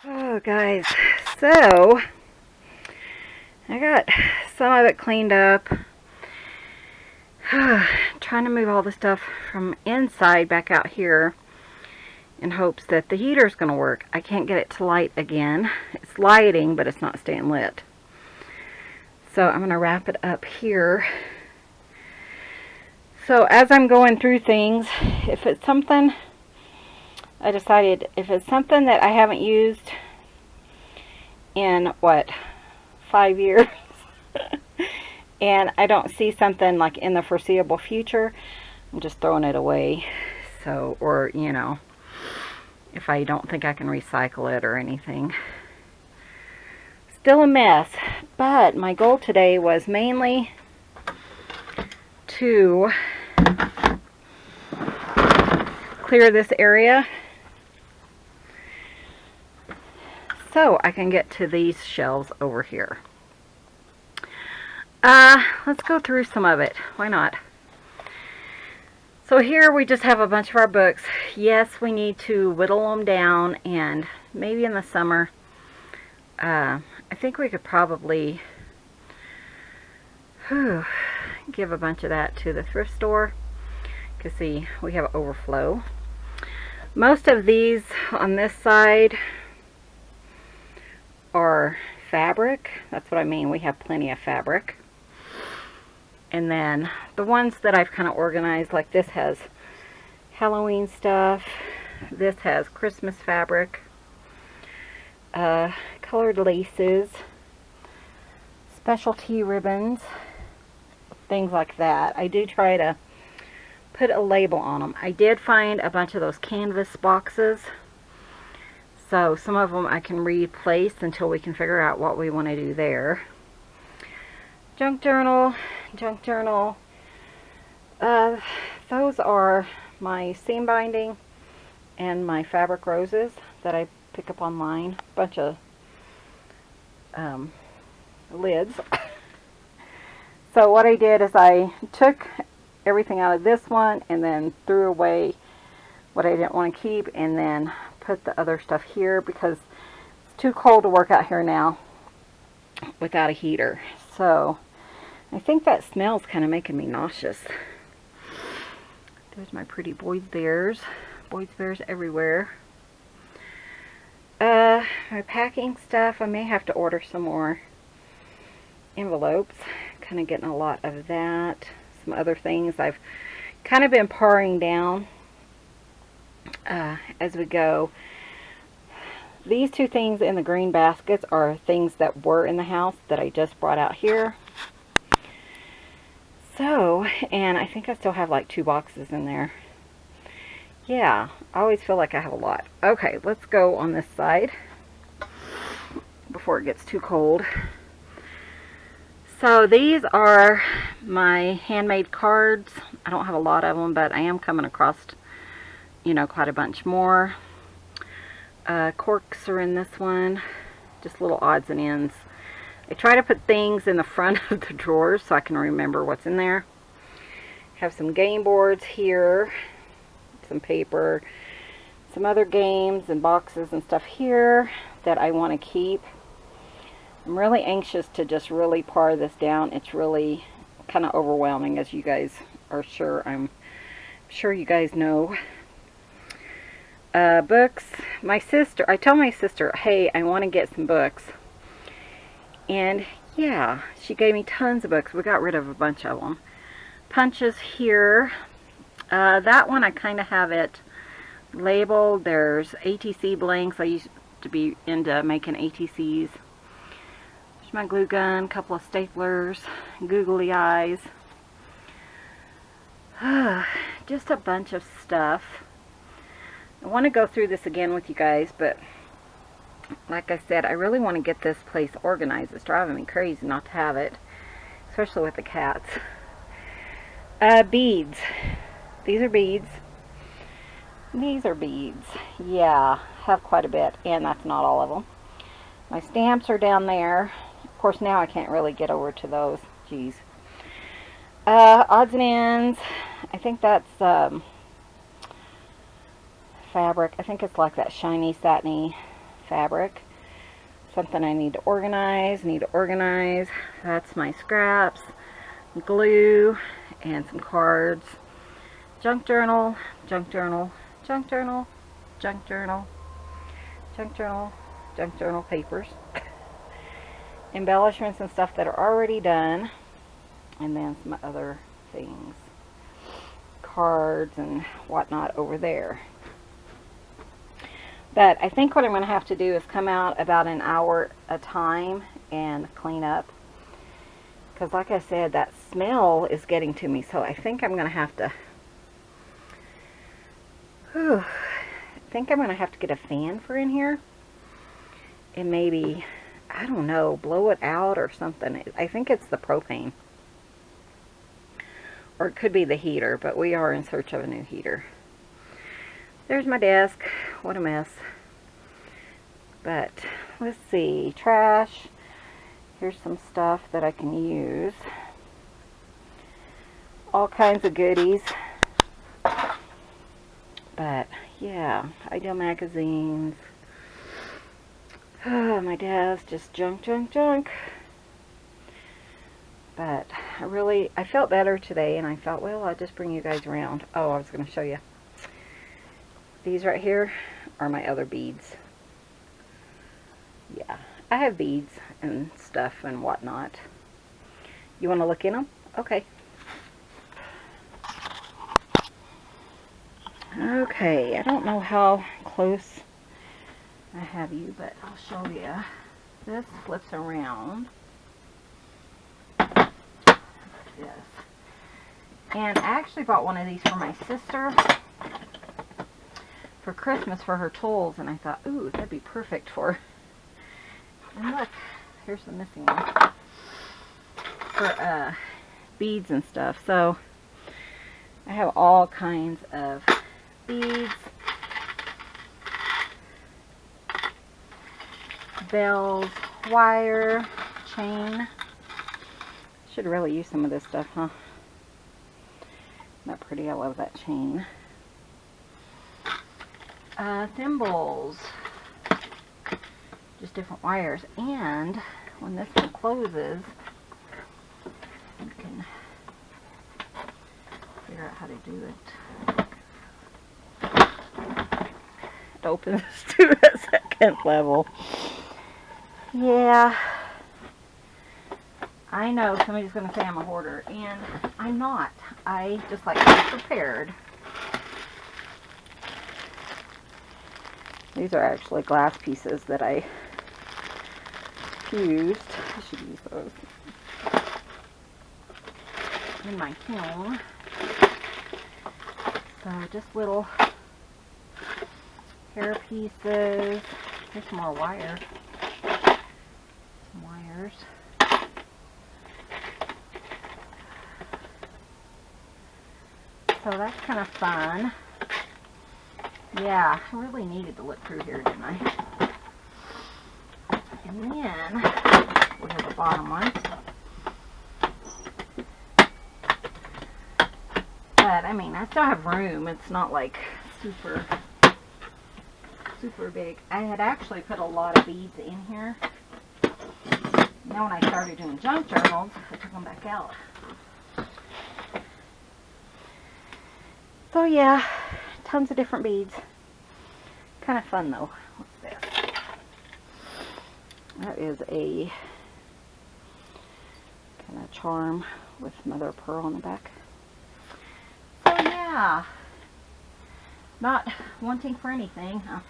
Oh, guys, so I got some of it cleaned up. Trying to move all the stuff from inside back out here in hopes that the heater's going to work. I can't get it to light again. It's lighting, but it's not staying lit. So I'm going to wrap it up here. So as I'm going through things, if it's something, I decided if it's something that I haven't used in, 5 years, and I don't see something like in the foreseeable future, I'm just throwing it away. So, or, if I don't think I can recycle it or anything. Still a mess, but my goal today was mainly to clear this area so I can get to these shelves over here. Let's go through some of it. Why not? So here we just have a bunch of our books. Yes, we need to whittle them down, and maybe in the summer, I think we could probably give a bunch of that to the thrift store. Because see, we have overflow. Most of these on this side are fabric. That's what I mean. We have plenty of fabric. And then the ones that I've kind of organized, like this has Halloween stuff. This has Christmas fabric. Colored laces. Specialty ribbons. Things like that. I do try to put a label on them. I did find a bunch of those canvas boxes. So some of them I can replace until we can figure out what we want to do there. Junk journal. Those are my seam binding and my fabric roses that I pick up online. A bunch of lids. So what I did is I took everything out of this one and then threw away what I didn't want to keep, and then put the other stuff here because it's too cold to work out here now without a heater. So I think that smell's kind of making me nauseous. There's my pretty boys bears. Boys bears everywhere. My packing stuff, I may have to order some more envelopes. Kind of getting a lot of that. Some other things I've kind of been paring down as we go. These two things in the green baskets are things that were in the house that I just brought out here. So, and I think I still have like 2 boxes in there. Yeah, I always feel like I have a lot. Okay, let's go on this side before it gets too cold. So these are my handmade cards. I don't have a lot of them, but I am coming across, quite a bunch more. Corks are in this one. Just little odds and ends. I try to put things in the front of the drawers so I can remember what's in there. Have some game boards here. Some paper. Some other games and boxes and stuff here that I want to keep. I'm really anxious to just really par this down. It's really kind of overwhelming, as you guys are sure. I'm sure you guys know. Books. I tell my sister, hey, I want to get some books. And yeah, she gave me tons of books. We got rid of a bunch of them. Punches here. That one I kind of have it labeled. There's ATC blanks. I used to be into making ATCs. There's my glue gun, a couple of staplers, googly eyes. Just a bunch of stuff. I want to go through this again with you guys, but like I said, I really want to get this place organized. It's driving me crazy not to have it, especially with the cats. Beads. These are beads. These are beads. Yeah, have quite a bit, and that's not all of them. My stamps are down there. Of course, now I can't really get over to those. Jeez. Odds and ends. I think that's fabric. I think it's like that shiny, satiny fabric. Something I need to organize. That's my scraps, glue, and some cards. Junk journal, junk journal, junk journal, junk journal, junk journal, junk journal papers. Embellishments and stuff that are already done. And then some other things. Cards and whatnot over there. But I think what I'm going to have to do is come out about an hour a time and clean up. Because like I said, that smell is getting to me. So I think I'm going to have to... I think I'm going to have to get a fan for in here. And maybe, I don't know, blow it out or something. I think it's the propane. Or it could be the heater, but we are in search of a new heater. There's my desk. What a mess. But, let's see. Trash. Here's some stuff that I can use. All kinds of goodies. But, yeah. Ideal magazines. My desk. Just junk, junk, junk. But I felt better today, and I thought, well, I'll just bring you guys around. Oh, I was going to show you. These right here are my other beads. Yeah, I have beads and stuff and whatnot. You want to look in them? Okay. Okay, I don't know how close I have you, but I'll show you. This flips around. This. And I actually bought one of these for my sister for Christmas for her tools, and I thought, ooh, that'd be perfect for... And look, here's the missing one. For beads and stuff. So I have all kinds of beads, bells, wire, chain. Should really use some of this stuff, huh? Isn't that pretty? I love that chain. Thimbles. Just different wires. And when this one closes, you can figure out how to do it. It opens to a second level. Yeah. I know somebody's going to say I'm a hoarder, and I'm not. I just like to be prepared. These are actually glass pieces that I fused. I should use those in my kiln. So just little hair pieces. Here's some more wire. Some wires. So that's kind of fun. Yeah, I really needed to look through here, didn't I? And then we have the bottom one. But I mean, I still have room. It's not like super big. I had actually put a lot of beads in here. Now when I started doing junk journals, I took them back out. So yeah, tons of different beads. Kind of fun though. What's this? That is a kind of charm with mother of pearl on the back. So yeah, not wanting for anything. Huh?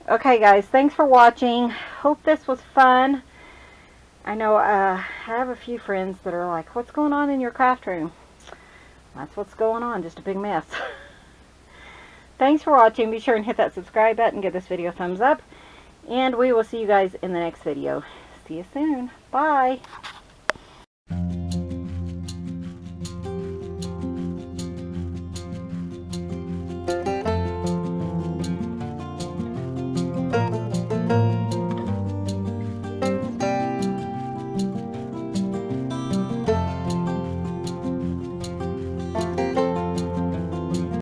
Okay guys, thanks for watching. Hope this was fun. I know I have a few friends that are like, what's going on in your craft room? That's what's going on, just a big mess. Thanks for watching. Be sure and hit that subscribe button, give this video a thumbs up, and we will see you guys in the next video. See you soon. Bye.